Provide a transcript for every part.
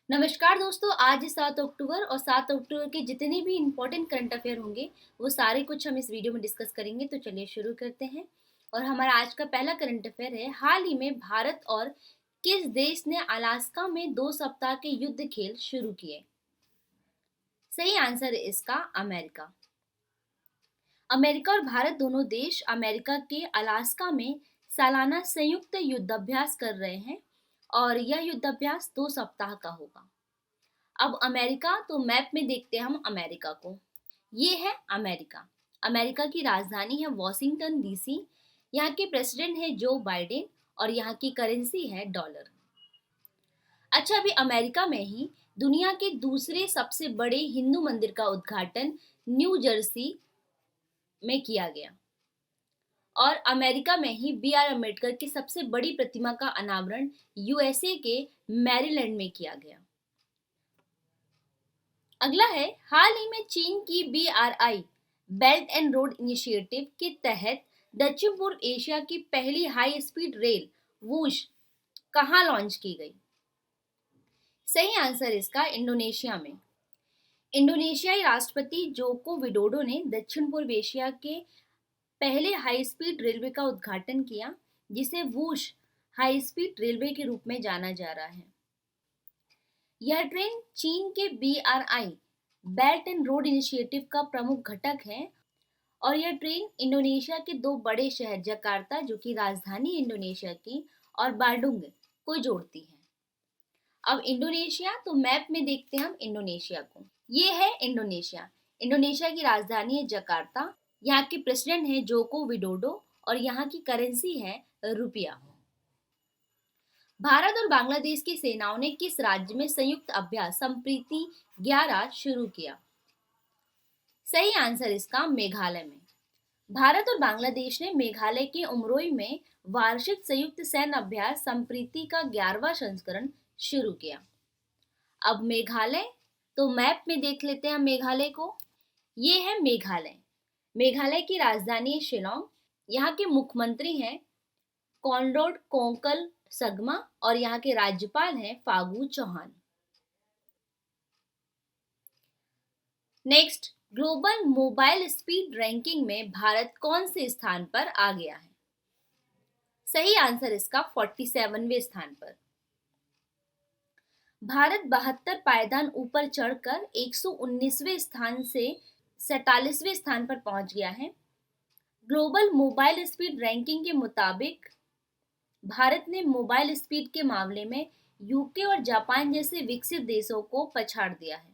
नमस्कार दोस्तों। आज 7 अक्टूबर और 7 अक्टूबर के जितने भी इम्पोर्टेंट करंट अफेयर होंगे वो सारे कुछ हम इस वीडियो में डिस्कस करेंगे। तो चलिए शुरू करते हैं। और हमारा आज का पहला करंट अफेयर है, हाल ही में भारत और किस देश ने अलास्का में 2 सप्ताह के युद्ध खेल शुरू किए? सही आंसर है इसका अमेरिका। अमेरिका और भारत दोनों देश अमेरिका के अलास्का में सालाना संयुक्त युद्धाभ्यास कर रहे हैं और यह युद्धाभ्यास 2 सप्ताह का होगा। अब अमेरिका, तो मैप में देखते हैं हम अमेरिका को। ये है अमेरिका। अमेरिका की राजधानी है वॉशिंगटन डीसी। यहाँ के प्रेसिडेंट है जो बाइडेन और यहाँ की करेंसी है डॉलर। अच्छा, अभी अमेरिका में ही दुनिया के दूसरे सबसे बड़े हिंदू मंदिर का उद्घाटन न्यू जर्सी में किया गया और अमेरिका में ही बी आर अम्बेडकर की सबसे बड़ी प्रतिमा का अनावरण यूएसए के मैरीलैंड में किया गया। अगला है, हाल ही में चीन की BRI belt and road initiative के तहत दक्षिण पूर्व एशिया की पहली हाई स्पीड रेल वूश कहाँ लॉन्च की गई? सही आंसर इसका इंडोनेशिया में। इंडोनेशियाई राष्ट्रपति जोको विडोडो ने दक्षिण पूर्व एशिया के पहले हाई स्पीड रेलवे का उद्घाटन किया, जिसे वूश हाई स्पीड रेलवे के रूप में जाना जा रहा है। यह ट्रेन चीन के BRI belt and road initiative का प्रमुख घटक है और यह ट्रेन इंडोनेशिया के दो बड़े शहर जकार्ता, जो कि राजधानी इंडोनेशिया की, और बांडुंग को जोड़ती है। अब इंडोनेशिया, तो मैप में देखते हैं हम इंडोनेशिया को। ये है इंडोनेशिया। इंडोनेशिया की राजधानी है जकार्ता। यहाँ के प्रेसिडेंट है जोको विडोडो और यहाँ की करेंसी है रुपया। भारत और बांग्लादेश की सेनाओं ने किस राज्य में संयुक्त अभ्यास संप्रीति 11 शुरू किया? सही आंसर इसका मेघालय में। भारत और बांग्लादेश ने मेघालय के उमरोई में वार्षिक संयुक्त सैन्य अभ्यास संप्रीति का 11वां संस्करण शुरू किया। अब मेघालय, तो मैप में देख लेते हैं मेघालय को। ये है मेघालय। मेघालय की राजधानी है शिलोंग। यहाँ के मुख्यमंत्री हैं कॉनराड कोंकल सगमा और यहाँ के राज्यपाल हैं Phagu Chauhan. Next, global mobile speed ranking में भारत कौन से स्थान पर आ गया है? सही आंसर इसका 47वें स्थान पर। भारत 72 पायदान ऊपर चढ़कर 119वें स्थान से 47वें स्थान पर पहुंच गया है। ग्लोबल मोबाइल स्पीड रैंकिंग के मुताबिक भारत ने मोबाइल स्पीड के मामले में यूके और जापान जैसे विकसित देशों को पछाड़ दिया है।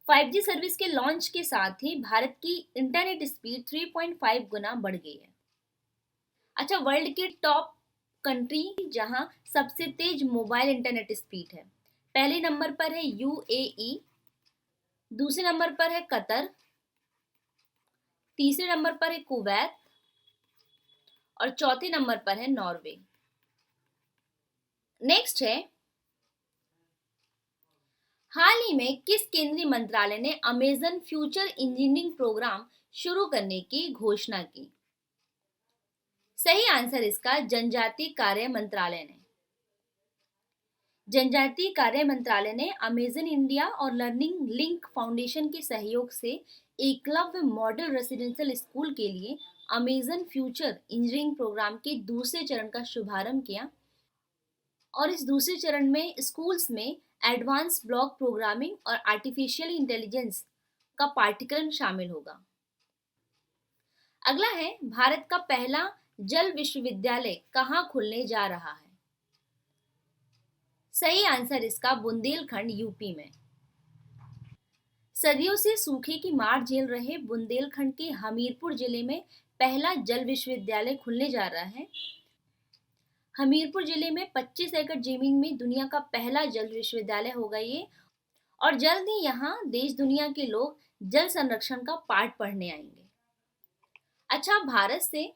5G सर्विस के लॉन्च के साथ ही भारत की इंटरनेट स्पीड 3.5 गुना बढ़ गई है। अच्छा, वर्ल्ड के टॉप कंट्री जहां सबसे तेज मोबाइल इंटरनेट स्पीड है, पहले नंबर पर है यूएई, दूसरे नंबर पर है कतर, तीसरे नंबर पर है कुवैत और चौथे नंबर पर है नॉर्वे। नेक्स्ट है, हाल ही में किस केंद्रीय मंत्रालय ने अमेजन फ्यूचर इंजीनियरिंग प्रोग्राम शुरू करने की घोषणा की? सही आंसर इसका जनजातीय कार्य मंत्रालय ने। जनजातीय कार्य मंत्रालय ने अमेजन इंडिया और लर्निंग लिंक फाउंडेशन के सहयोग से एकलव्य मॉडल रेसिडेंशियल स्कूल के लिए अमेजन फ्यूचर इंजीनियरिंग प्रोग्राम के दूसरे चरण का शुभारंभ किया और इस दूसरे चरण में स्कूल्स में एडवांस ब्लॉक प्रोग्रामिंग और आर्टिफिशियल इंटेलिजेंस का पाठ्यक्रम शामिल होगा। अगला है, भारत का पहला जल विश्वविद्यालय कहाँ खुलने जा रहा है? सही आंसर इसका बुंदेलखंड, यूपी में। सदियों से सूखे की मार झेल रहे बुंदेलखंड के हमीरपुर जिले में पहला जल विश्वविद्यालय खुलने जा रहा है। हमीरपुर जिले में 25 एकड़ जमीन में दुनिया का पहला जल विश्वविद्यालय होगा ये, और जल्द ही यहाँ देश दुनिया के लोग जल संरक्षण का पाठ पढ़ने आएंगे। अच्छा, भारत से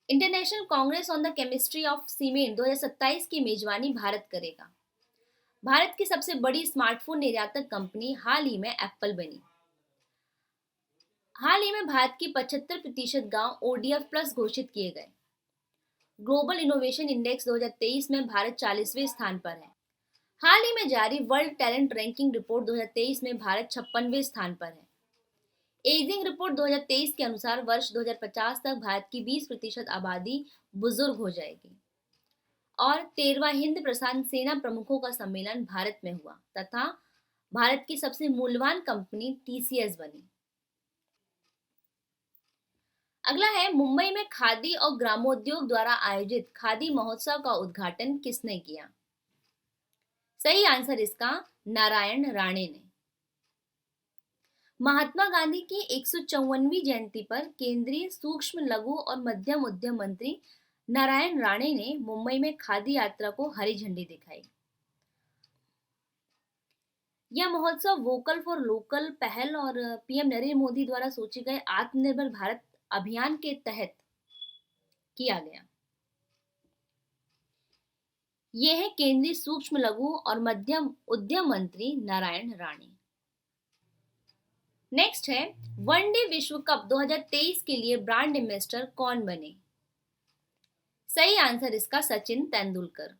international Congress on the chemistry of cement 2027 की मेजबानी भारत करेगा। भारत की सबसे बड़ी स्मार्टफोन निर्यातक कंपनी हाल ही में एप्पल बनी। हाल ही में भारत के 75% गांव ODF प्लस घोषित किए गए। ग्लोबल इनोवेशन इंडेक्स 2023 में भारत 40वें स्थान पर है। हाल ही में जारी वर्ल्ड टैलेंट रैंकिंग रिपोर्ट 2023 में भारत 56वें स्थान पर है। एजिंग रिपोर्ट 2023 के अनुसार वर्ष 2050 तक भारत की 20% आबादी बुजुर्ग हो जाएगी। और 13वां हिंद प्रशांत सेना प्रमुखों का सम्मेलन भारत में हुआ तथा भारत की सबसे मूल्यवान कंपनी टीसीएस बनी। अगला है, मुंबई में खादी और ग्रामोद्योग द्वारा आयोजित खादी महोत्सव का उद्घाटन किसने किया? सही आंसर इसका नारायण राणे ने। महात्मा गांधी की 154वीं जयंती पर केंद्रीय सूक्ष्म लघु और मध्यम उद्यम मंत्री नारायण राणे ने मुंबई में खादी यात्रा को हरी झंडी दिखाई। यह महोत्सव वोकल फॉर लोकल पहल और पीएम नरेंद्र मोदी द्वारा सोचे गए आत्मनिर्भर भारत अभियान के तहत किया गया। ये है केंद्रीय सूक्ष्म लघु और मध्यम उद्यम मंत्री नारायण राणे। नेक्स्ट है, वनडे विश्व कप 2023 के लिए ब्रांड एम्बेसडर कौन बने? सही आंसर इसका सचिन तेंदुलकर।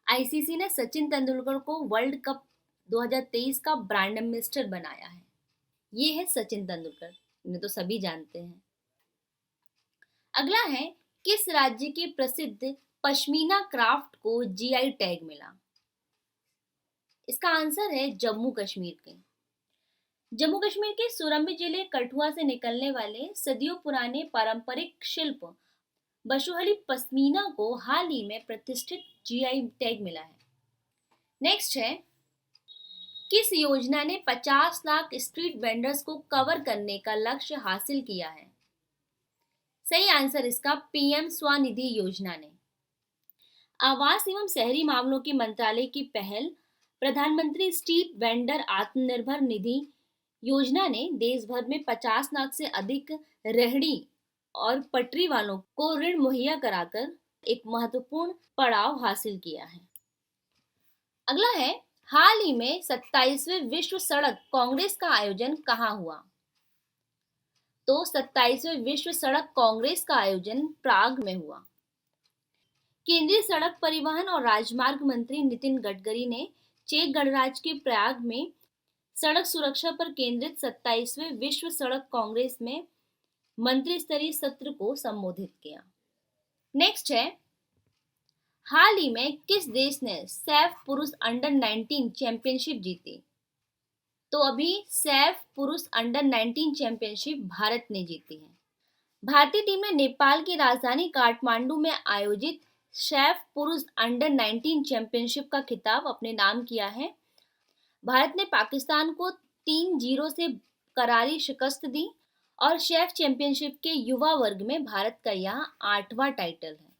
आईसीसी ने सचिन तेंदुलकर को वर्ल्ड कप 2023 का ब्रांड एम्बेसडर बनाया है। ये है सचिन तेंदुलकर, इन्हें तो सभी जानते हैं। अगला है, किस राज्य के प्रसिद्ध पश्मीना क्राफ्ट को जीआई टैग मिला? इसका आंसर है जम्मू कश्मीर के। जम्मू कश्मीर के सुरम्बी जिले कठुआ से निकलने वाले सदियों पुराने पारंपरिक शिल्प बशुहली पश्मीना को हाल ही में प्रतिष्ठित जीआई टैग मिला है। नेक्स्ट है, किस योजना ने 50 लाख स्ट्रीट वेंडर्स को कवर करने का लक्ष्य हासिल किया है? सही आंसर इसका पीएम स्वनिधि योजना ने। आवास एवं शहरी मामलों के मंत्रालय की पहल प्रधानमंत्री स्ट्रीट वेंडर आत्मनिर्भर निधि योजना ने देश भर में 50 लाख से अधिक रेहड़ी और पटरी वालों को ऋण मुहैया कराकर एक महत्वपूर्ण पड़ाव हासिल किया है। अगला है, हाल ही में 27वें विश्व सड़क कांग्रेस का आयोजन कहाँ हुआ? तो 27वें विश्व सड़क कांग्रेस का आयोजन प्राग में हुआ। केंद्रीय सड़क परिवहन और राजमार्ग मंत्री नितिन गडकरी ने चेक गणराज्य के प्रयाग में सड़क सुरक्षा पर केंद्रित 27वें विश्व सड़क कांग्रेस में मंत्री स्तरीय सत्र को संबोधित किया। नेक्स्ट है, हाल ही में किस देश ने सैफ पुरुष अंडर 19 चैंपियनशिप जीती? तो अभी सैफ पुरुष अंडर 19 चैंपियनशिप भारत ने जीती है। भारतीय टीम ने नेपाल की राजधानी काठमांडू में आयोजित सैफ पुरुष अंडर 19 चैंपियनशिप का खिताब अपने नाम किया है। भारत ने पाकिस्तान को 3-0 से करारी शिकस्त दी और सैफ चैंपियनशिप के युवा वर्ग में भारत का यह 8वां टाइटल है।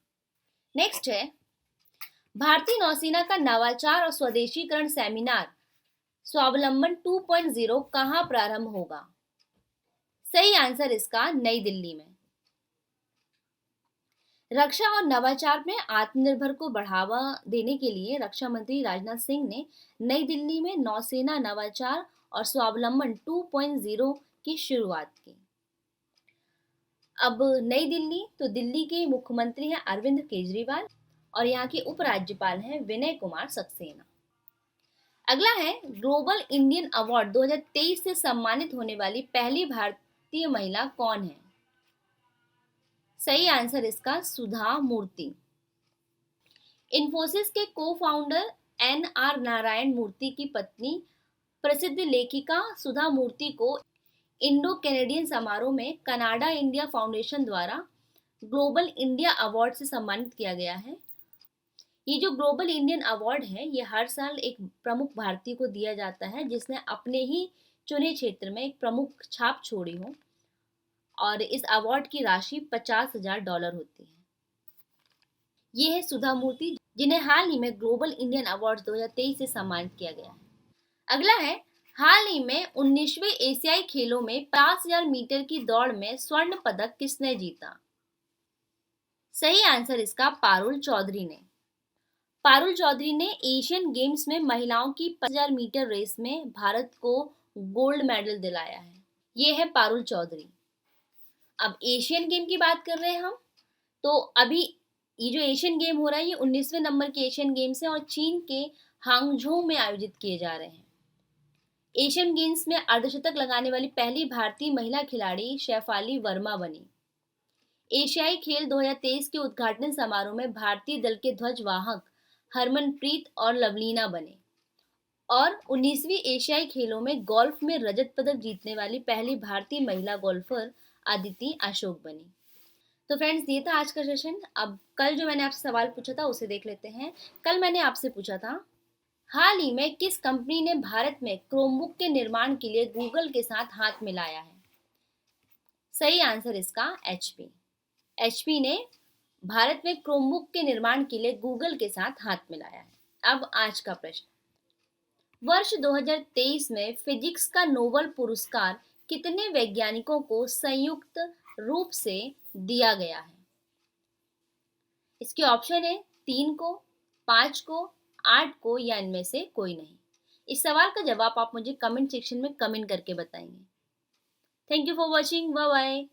नेक्स्ट है, भारतीय नौसेना का नवाचार और स्वदेशीकरण सेमिनार स्वावलंबन 2.0 कहाँ प्रारंभ होगा? सही आंसर इसका नई दिल्ली में। रक्षा और नवाचार में आत्मनिर्भर को बढ़ावा देने के लिए रक्षा मंत्री राजनाथ सिंह ने नई दिल्ली में नौसेना नवाचार और स्वावलंबन 2.0 की शुरुआत की। अब नई दिल्ली, तो दिल्ली के मुख्यमंत्री हैं अरविंद केजरीवाल और यहाँ के उपराज्यपाल हैं विनय कुमार सक्सेना। अगला है, ग्लोबल इंडियन अवार्ड 2023 से सम्मानित होने वाली पहली भारतीय महिला कौन है? सही आंसर इसका सुधा मूर्ति। इन्फोसिस के को फाउंडर एन.आर. नारायण मूर्ति की पत्नी प्रसिद्ध लेखिका सुधा मूर्ति को इंडो कैनेडियन समारोह में कनाडा इंडिया फाउंडेशन द्वारा ग्लोबल इंडिया अवार्ड से सम्मानित किया गया है। ये जो ग्लोबल इंडियन अवार्ड है, ये हर साल एक प्रमुख भारतीय को दिया जाता है जिसने अपने ही चुने क्षेत्र में एक प्रमुख छाप छोड़ी हो, और इस अवार्ड की राशि $50,000 होती है। ये है सुधा मूर्ति, जिन्हें हाल ही में ग्लोबल इंडियन अवार्ड 2023 से सम्मानित किया गया है। अगला है, हाल ही में 19वें एशियाई खेलों में 50,000 मीटर की दौड़ में स्वर्ण पदक किसने जीता? सही आंसर इसका पारुल चौधरी ने। पारुल चौधरी ने एशियन गेम्स में महिलाओं की 50,000 मीटर रेस में भारत को गोल्ड मेडल दिलाया है। ये है पारुल चौधरी। अब एशियन गेम की बात कर रहे हैं हम, तो अभी ये जो एशियन गेम हो रहा है ये 19वें नंबर के एशियन गेम्स हैं और चीन के हांगझोउ में आयोजित किए जा रहे हैं। एशियन गेम्स में अर्धशतक लगाने वाली पहली भारतीय महिला खिलाड़ी शेफाली वर्मा बनी। एशियाई खेल 2023 के उद्घाटन समारोह में भारतीय दल के ध्वजवाहक हरमनप्रीत और लवलीना बने और 19वीं एशियाई खेलों में गोल्फ में रजत पदक जीतने वाली पहली भारतीय महिला गोल्फर अदिति अशोक बनी। तो फ्रेंड्स ये था आज का सेशन। अब कल जो मैंने आपसे सवाल पूछा था उसे देख लेते हैं। कल मैंने आपसे पूछा था हाल ही में किस कंपनी ने भारत में क्रोमबुक के निर्माण के लिए गूगल के साथ हाथ मिलाया है। सही आंसर इसका एचपी। एचपी ने भारत में क्रोमबुक के निर्माण के लिए गूगल के साथ हाथ मिलाया है। अब आज का प्रश्न, वर्ष 2023 में फिजिक्स का नोबेल पुरस्कार कितने वैज्ञानिकों को संयुक्त रूप से दिया गया है। इसके ऑप्शन है 3 को, 5 को, 8 को या इनमें से कोई नहीं। इस सवाल का जवाब आप मुझे कमेंट सेक्शन में कमेंट करके बताएंगे। Thank you for watching, bye bye.